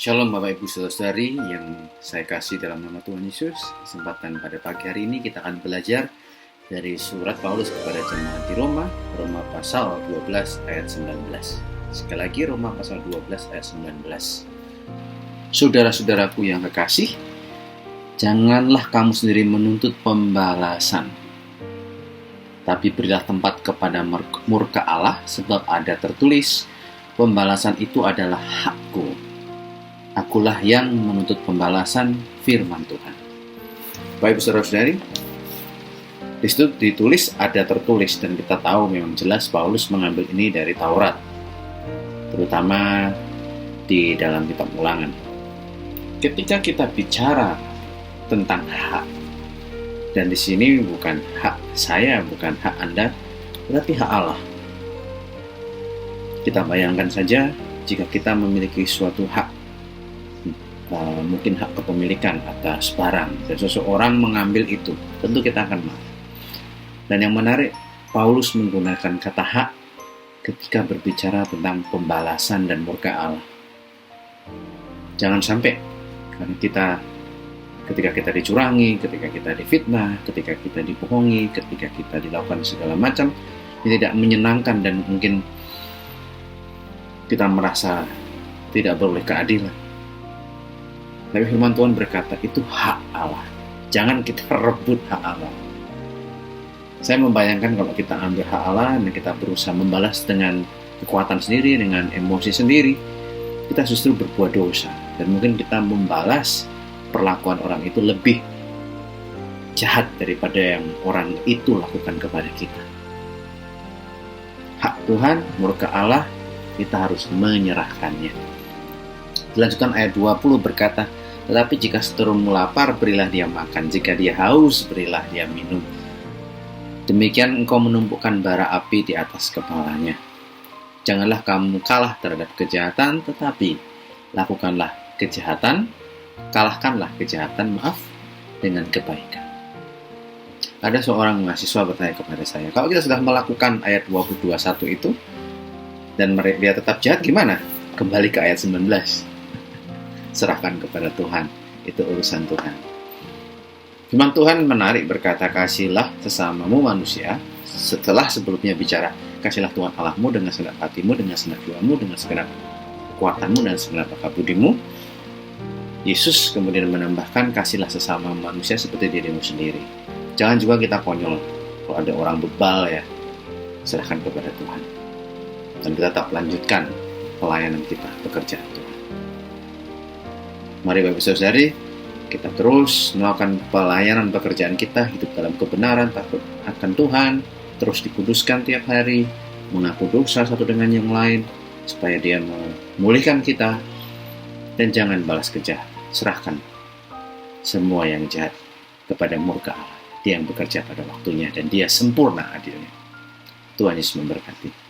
Shalom Bapak Ibu Saudara-saudari yang saya kasih dalam nama Tuhan Yesus. Kesempatan pada pagi hari ini kita akan belajar dari surat Paulus kepada jemaat di Roma, Roma pasal 12 ayat 19. Sekali lagi Roma pasal 12 ayat 19. Saudara-saudaraku yang kekasih, janganlah kamu sendiri menuntut pembalasan, tapi berilah tempat kepada murka Allah, sebab ada tertulis, pembalasan itu adalah hakku. Akulah yang menuntut pembalasan, firman Tuhan. Baik saudara-saudari, di situ ditulis ada tertulis, dan kita tahu memang jelas Paulus mengambil ini dari Taurat, terutama di dalam kitab Ulangan. Ketika kita bicara tentang hak, dan di sini bukan hak saya, bukan hak Anda, berarti hak Allah. Kita bayangkan saja jika kita memiliki suatu hak, mungkin hak kepemilikan atas barang, dan seseorang mengambil itu, tentu kita akan marah. Dan yang menarik, Paulus menggunakan kata hak ketika berbicara tentang pembalasan dan murka Allah. Jangan sampai karena ketika kita dicurangi, ketika kita difitnah, ketika kita dibohongi, ketika kita dilakukan segala macam yang tidak menyenangkan, dan mungkin kita merasa tidak beroleh keadilan. Tapi firman Tuhan berkata, itu hak Allah. Jangan kita rebut hak Allah. Saya membayangkan kalau kita ambil hak Allah dan kita berusaha membalas dengan kekuatan sendiri, dengan emosi sendiri, kita justru berbuat dosa. Dan mungkin kita membalas perlakuan orang itu lebih jahat daripada yang orang itu lakukan kepada kita. Hak Tuhan, murka Allah, kita harus menyerahkannya. Dilanjutkan ayat 20 berkata, tetapi jika seterumu lapar, berilah dia makan. Jika dia haus, berilah dia minum. Demikian engkau menumpukan bara api di atas kepalanya. Janganlah kamu kalah terhadap kejahatan, tetapi lakukanlah kejahatan, kalahkanlah kejahatan, dengan kebaikan. Ada seorang mahasiswa bertanya kepada saya, kalau kita sudah melakukan ayat 21 itu, dan dia tetap jahat, gimana? Kembali ke ayat 19. Serahkan kepada Tuhan, itu urusan Tuhan. Firman Tuhan menarik berkata, kasihlah sesamamu manusia. Setelah sebelumnya bicara, kasihlah Tuhan Allahmu dengan segenap hatimu, dengan segenap jiwamu, dengan segenap kekuatanmu, dan segenap akal budimu. Yesus kemudian menambahkan, kasihlah sesama manusia seperti dirimu sendiri. Jangan juga kita konyol. Kalau ada orang bebal, ya serahkan kepada Tuhan, dan kita tetap lanjutkan pelayanan kita, pekerjaan Tuhan. Mari Bapak Saudari, kita terus melakukan pelayanan pekerjaan kita, hidup dalam kebenaran, takut akan Tuhan, terus dikuduskan tiap hari, mengaku dosa satu dengan yang lain, supaya Dia memulihkan kita, dan jangan balas kejahatan. Serahkan semua yang jahat kepada murka Allah. Dia yang bekerja pada waktunya, dan Dia sempurna adilnya. Tuhan Yesus memberkati.